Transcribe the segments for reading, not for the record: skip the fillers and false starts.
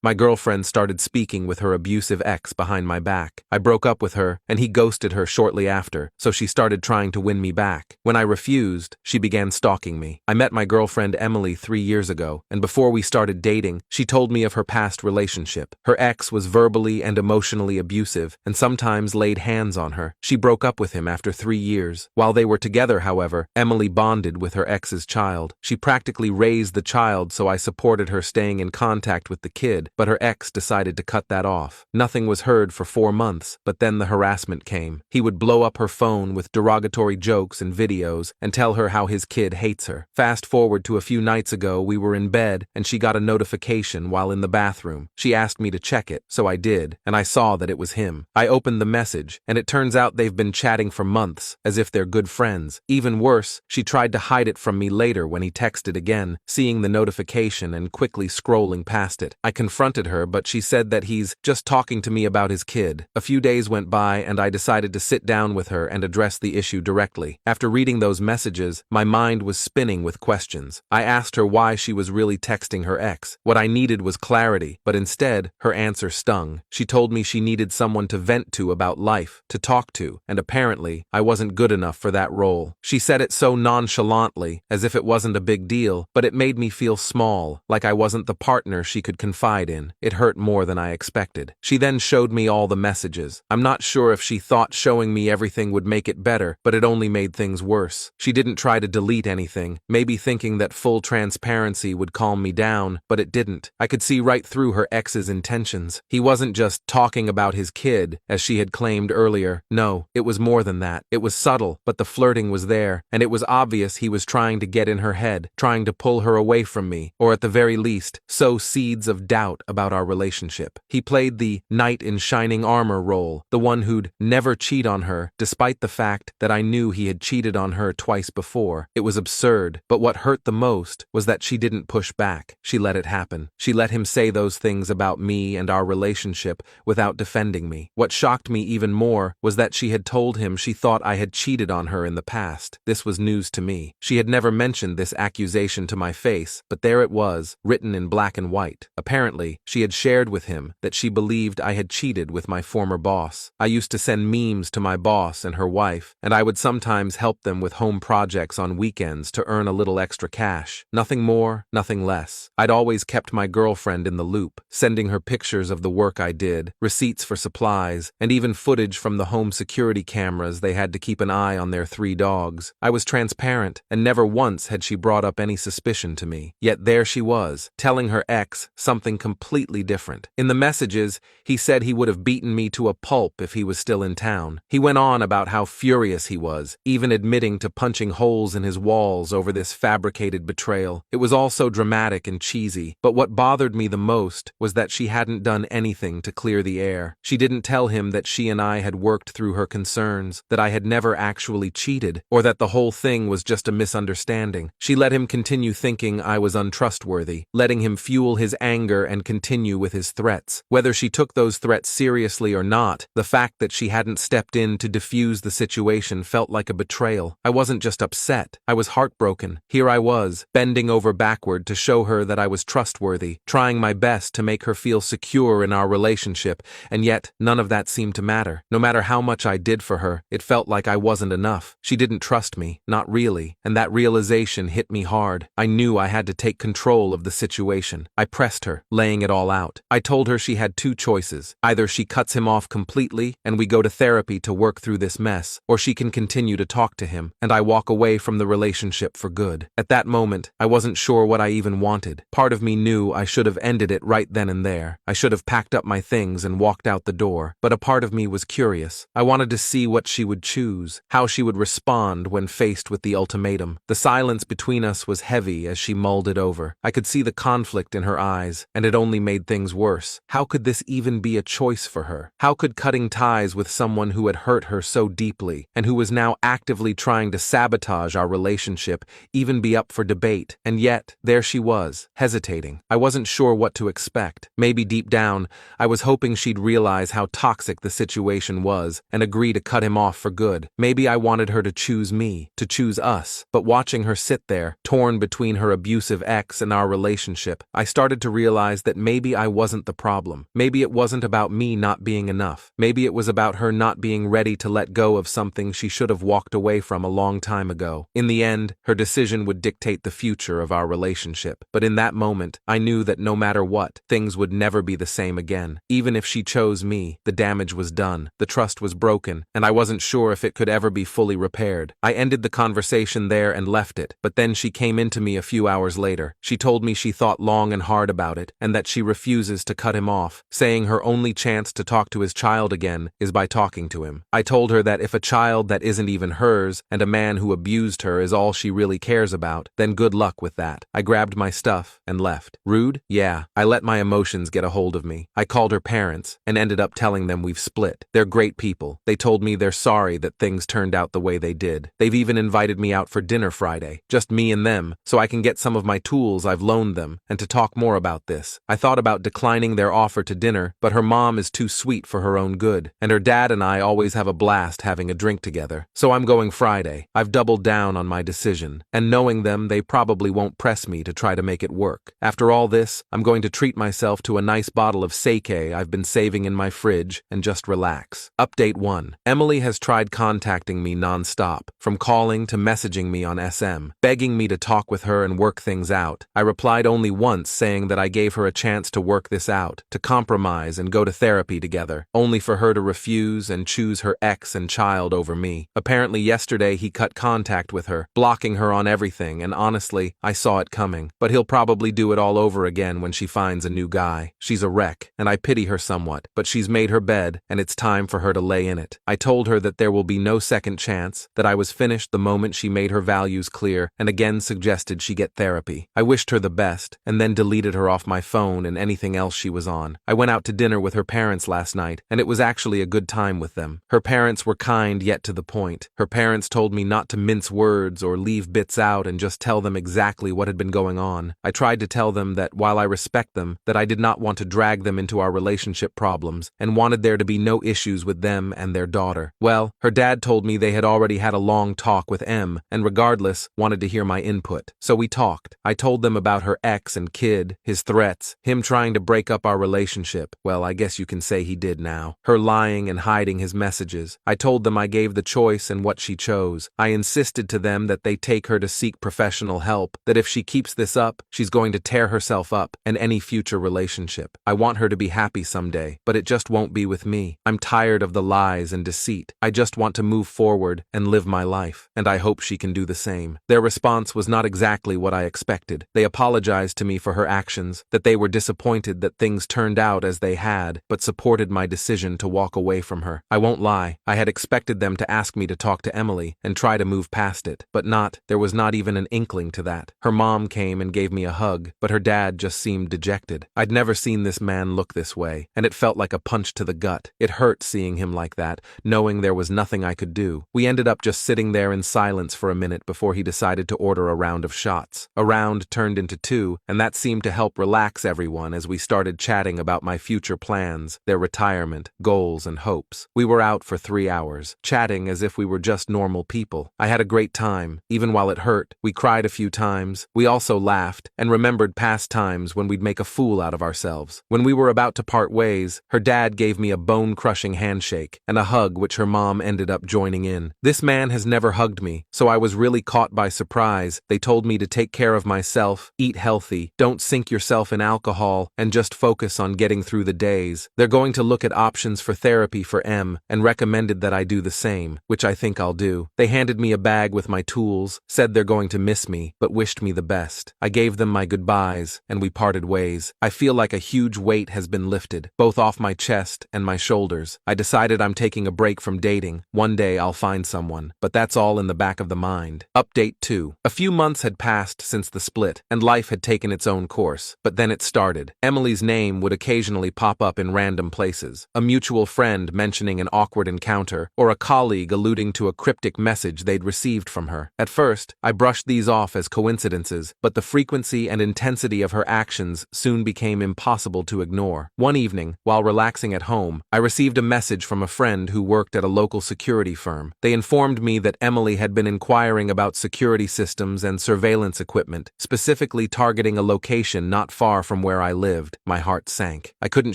My girlfriend started speaking with her abusive ex behind my back. I broke up with her, and he ghosted her shortly after, so she started trying to win me back. When I refused, she began stalking me. I met my girlfriend Emily 3 years ago, and before we started dating, she told me of her past relationship. Her ex was verbally and emotionally abusive, and sometimes laid hands on her. She broke up with him after 3 years. While they were together, however, Emily bonded with her ex's child. She practically raised the child, so I supported her staying in contact with the kid, but her ex decided to cut that off. Nothing was heard for 4 months, but then the harassment came. He would blow up her phone with derogatory jokes and videos and tell her how his kid hates her. Fast forward to a few nights ago, we were in bed and she got a notification while in the bathroom. She asked me to check it, so I did, and I saw that it was him. I opened the message, and it turns out they've been chatting for months, as if they're good friends. Even worse, she tried to hide it from me later when he texted again, seeing the notification and quickly scrolling past it. I confronted her, but she said that he's just talking to me about his kid. A few days went by and I decided to sit down with her and address the issue directly. After reading those messages, my mind was spinning with questions. I asked her why she was really texting her ex. What I needed was clarity, but instead, her answer stung. She told me she needed someone to vent to about life, to talk to, and apparently, I wasn't good enough for that role. She said it so nonchalantly, as if it wasn't a big deal, but it made me feel small, like I wasn't the partner she could confide in. It hurt more than I expected. She then showed me all the messages. I'm not sure if she thought showing me everything would make it better, but it only made things worse. She didn't try to delete anything, maybe thinking that full transparency would calm me down, but it didn't. I could see right through her ex's intentions. He wasn't just talking about his kid, as she had claimed earlier. No, it was more than that. It was subtle, but the flirting was there, and it was obvious he was trying to get in her head, trying to pull her away from me, or at the very least, sow seeds of doubt about our relationship. He played the knight in shining armor role, the one who'd never cheat on her, despite the fact that I knew he had cheated on her twice before. It was absurd, but what hurt the most was that she didn't push back. She let it happen. She let him say those things about me and our relationship without defending me. What shocked me even more was that she had told him she thought I had cheated on her in the past. This was news to me. She had never mentioned this accusation to my face, but there it was, written in black and white. Apparently, she had shared with him that she believed I had cheated with my former boss. I used to send memes to my boss and her wife, and I would sometimes help them with home projects on weekends to earn a little extra cash. Nothing more, nothing less. I'd always kept my girlfriend in the loop, sending her pictures of the work I did, receipts for supplies, and even footage from the home security cameras they had to keep an eye on their 3 dogs. I was transparent, and never once had she brought up any suspicion to me. Yet there she was, telling her ex something completely different. In the messages, he said he would have beaten me to a pulp if he was still in town. He went on about how furious he was, even admitting to punching holes in his walls over this fabricated betrayal. It was all so dramatic and cheesy, but what bothered me the most was that she hadn't done anything to clear the air. She didn't tell him that she and I had worked through her concerns, that I had never actually cheated, or that the whole thing was just a misunderstanding. She let him continue thinking I was untrustworthy, letting him fuel his anger and continue with his threats. Whether she took those threats seriously or not, the fact that she hadn't stepped in to defuse the situation felt like a betrayal. I wasn't just upset, I was heartbroken. Here I was, bending over backward to show her that I was trustworthy, trying my best to make her feel secure in our relationship, and yet none of that seemed to matter. No matter how much I did for her, it felt like I wasn't enough. She didn't trust me, not really, and that realization hit me hard. I knew I had to take control of the situation. I pressed her, laying it all out. I told her she had 2 choices. Either she cuts him off completely and we go to therapy to work through this mess, or she can continue to talk to him, and I walk away from the relationship for good. At that moment, I wasn't sure what I even wanted. Part of me knew I should have ended it right then and there. I should have packed up my things and walked out the door, but a part of me was curious. I wanted to see what she would choose, how she would respond when faced with the ultimatum. The silence between us was heavy as she mulled it over. I could see the conflict in her eyes, and it only made things worse. How could this even be a choice for her? How could cutting ties with someone who had hurt her so deeply, and who was now actively trying to sabotage our relationship, even be up for debate? And yet, there she was, hesitating. I wasn't sure what to expect. Maybe deep down, I was hoping she'd realize how toxic the situation was and agree to cut him off for good. Maybe I wanted her to choose me, to choose us. But watching her sit there, torn between her abusive ex and our relationship, I started to realize that maybe I wasn't the problem. Maybe it wasn't about me not being enough. Maybe it was about her not being ready to let go of something she should have walked away from a long time ago. In the end, her decision would dictate the future of our relationship. But in that moment, I knew that no matter what, things would never be the same again. Even if she chose me, the damage was done, the trust was broken, and I wasn't sure if it could ever be fully repaired. I ended the conversation there and left it, but then she came into me a few hours later. She told me she thought long and hard about it, and that she refuses to cut him off, saying her only chance to talk to his child again is by talking to him. I told her that if a child that isn't even hers and a man who abused her is all she really cares about, then good luck with that. I grabbed my stuff and left. Rude? Yeah. I let my emotions get a hold of me. I called her parents and ended up telling them we've split. They're great people. They told me they're sorry that things turned out the way they did. They've even invited me out for dinner Friday, just me and them, so I can get some of my tools I've loaned them and to talk more about this. I thought about declining their offer to dinner, but her mom is too sweet for her own good, and her dad and I always have a blast having a drink together. So I'm going Friday. I've doubled down on my decision, and knowing them, they probably won't press me to try to make it work. After all this, I'm going to treat myself to a nice bottle of sake I've been saving in my fridge and just relax. Update 1. Emily has tried contacting me non-stop, from calling to messaging me on SM, begging me to talk with her and work things out. I replied only once, saying that I gave her a chance to work this out, to compromise and go to therapy together, only for her to refuse and choose her ex and child over me. Apparently yesterday he cut contact with her, blocking her on everything, and honestly, I saw it coming. But he'll probably do it all over again when she finds a new guy. She's a wreck, and I pity her somewhat, but she's made her bed, and it's time for her to lay in it. I told her that there will be no second chance, that I was finished the moment she made her values clear, and again suggested she get therapy. I wished her the best, and then deleted her off my phone and anything else she was on. I went out to dinner with her parents last night, and it was actually a good time with them. Her parents were kind yet to the point. Her parents told me not to mince words or leave bits out and just tell them exactly what had been going on. I tried to tell them that while I respect them, that I did not want to drag them into our relationship problems and wanted there to be no issues with them and their daughter. Well, her dad told me they had already had a long talk with M and regardless wanted to hear my input. So we talked. I told them about her ex and kid, his threats, him trying to break up our relationship. Well, I guess you can say he did now. Her lying and hiding his messages. I told them I gave the choice and what she chose. I insisted to them that they take her to seek professional help, that if she keeps this up, she's going to tear herself up and any future relationship. I want her to be happy someday, but it just won't be with me. I'm tired of the lies and deceit. I just want to move forward and live my life, and I hope she can do the same. Their response was not exactly what I expected. They apologized to me for her actions, that they were disappointed that things turned out as they had, but supported my decision to walk away from her. I won't lie, I had expected them to ask me to talk to Emily and try to move past it, but there was not even an inkling to that. Her mom came and gave me a hug, but her dad just seemed dejected. I'd never seen this man look this way, and it felt like a punch to the gut. It hurt seeing him like that, knowing there was nothing I could do. We ended up just sitting there in silence for a minute before he decided to order a round of shots. A round turned into 2, and that seemed to help relax everyone as we started chatting about my future plans, their retirement, goals, and hopes. We were out for 3 hours, chatting as if we were just normal people. I had a great time, even while it hurt. We cried a few times. We also laughed and remembered past times when we'd make a fool out of ourselves. When we were about to part ways, her dad gave me a bone-crushing handshake and a hug which her mom ended up joining in. This man has never hugged me, so I was really caught by surprise. They told me to take care of myself, eat healthy, don't sink yourself in alcohol, and just focus on getting through the days. They're going to look at options for therapy for M and recommended that I do the same, which I think I'll do. They handed me a bag with my tools, said they're going to miss me, but wished me the best. I gave them my goodbyes, and we parted ways. I feel like a huge weight has been lifted, both off my chest and my shoulders. I decided I'm taking a break from dating. One day I'll find someone, but that's all in the back of the mind. Update 2. A few months had passed since the split, and life had taken its own course. But then it started. Emily's name would occasionally pop up in random places. A mutual friend mentioning an awkward encounter, or a colleague alluding to a cryptic message they'd received from her. At first, I brushed these off as coincidences, but the frequency and intensity of her actions soon became impossible to ignore. One evening, while relaxing at home, I received a message from a friend who worked at a local security firm. They informed me that Emily had been inquiring about security systems and surveillance equipment, specifically targeting a location not far from where where I lived, my heart sank. I couldn't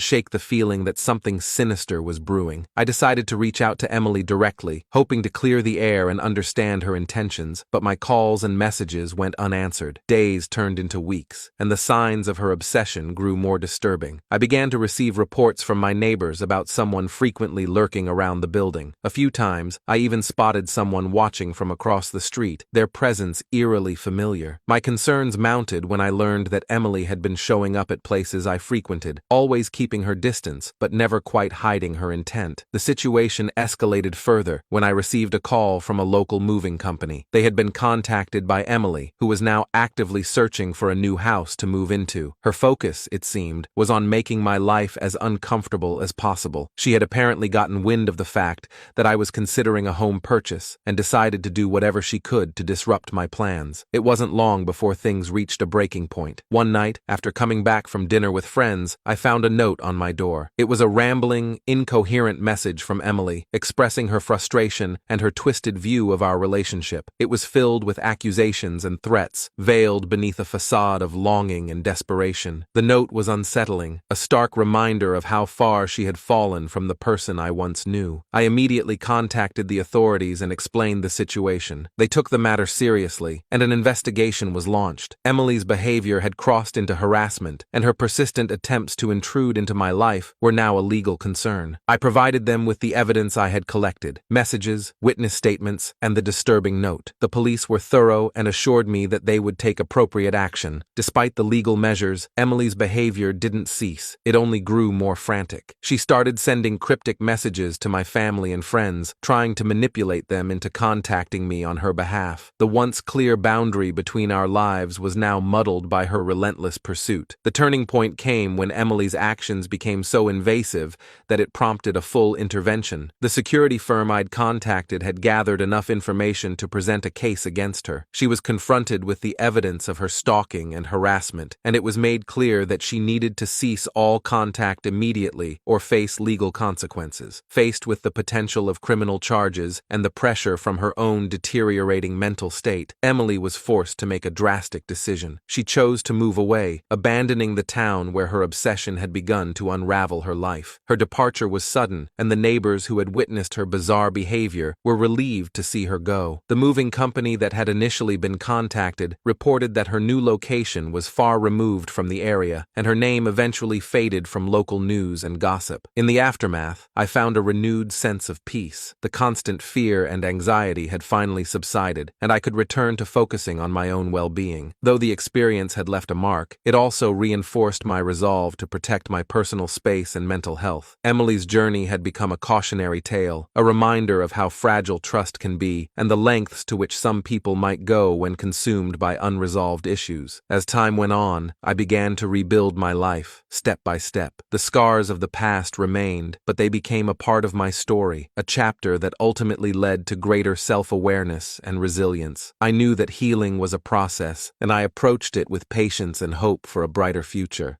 shake the feeling that something sinister was brewing. I decided to reach out to Emily directly, hoping to clear the air and understand her intentions, but my calls and messages went unanswered. Days turned into weeks, and the signs of her obsession grew more disturbing. I began to receive reports from my neighbors about someone frequently lurking around the building. A few times, I even spotted someone watching from across the street, their presence eerily familiar. My concerns mounted when I learned that Emily had been showing up at places I frequented, always keeping her distance, but never quite hiding her intent. The situation escalated further when I received a call from a local moving company. They had been contacted by Emily, who was now actively searching for a new house to move into. Her focus, it seemed, was on making my life as uncomfortable as possible. She had apparently gotten wind of the fact that I was considering a home purchase and decided to do whatever she could to disrupt my plans. It wasn't long before things reached a breaking point. One night, after coming back from dinner with friends, I found a note on my door. It was a rambling, incoherent message from Emily, expressing her frustration and her twisted view of our relationship. It was filled with accusations and threats, veiled beneath a facade of longing and desperation. The note was unsettling, a stark reminder of how far she had fallen from the person I once knew. I immediately contacted the authorities and explained the situation. They took the matter seriously, and an investigation was launched. Emily's behavior had crossed into harassment, and her persistent attempts to intrude into my life were now a legal concern. I provided them with the evidence I had collected: messages, witness statements, and the disturbing note. The police were thorough and assured me that they would take appropriate action. Despite the legal measures, Emily's behavior didn't cease. It only grew more frantic. She started sending cryptic messages to my family and friends, trying to manipulate them into contacting me on her behalf. The once clear boundary between our lives was now muddled by her relentless pursuit. The turning point came when Emily's actions became so invasive that it prompted a full intervention. The security firm I'd contacted had gathered enough information to present a case against her. She was confronted with the evidence of her stalking and harassment, and it was made clear that she needed to cease all contact immediately or face legal consequences. Faced with the potential of criminal charges and the pressure from her own deteriorating mental state, Emily was forced to make a drastic decision. She chose to move away, abandoning the town where her obsession had begun to unravel her life. Her departure was sudden, and the neighbors who had witnessed her bizarre behavior were relieved to see her go. The moving company that had initially been contacted reported that her new location was far removed from the area, and her name eventually faded from local news and gossip. In the aftermath, I found a renewed sense of peace. The constant fear and anxiety had finally subsided, and I could return to focusing on my own well-being. Though the experience had left a mark, it also reinforced my resolve to protect my personal space and mental health. Emily's journey had become a cautionary tale, a reminder of how fragile trust can be and the lengths to which some people might go when consumed by unresolved issues. As time went on, I began to rebuild my life, step by step. The scars of the past remained, but they became a part of my story, a chapter that ultimately led to greater self-awareness and resilience. I knew that healing was a process, and I approached it with patience and hope for a brighter future.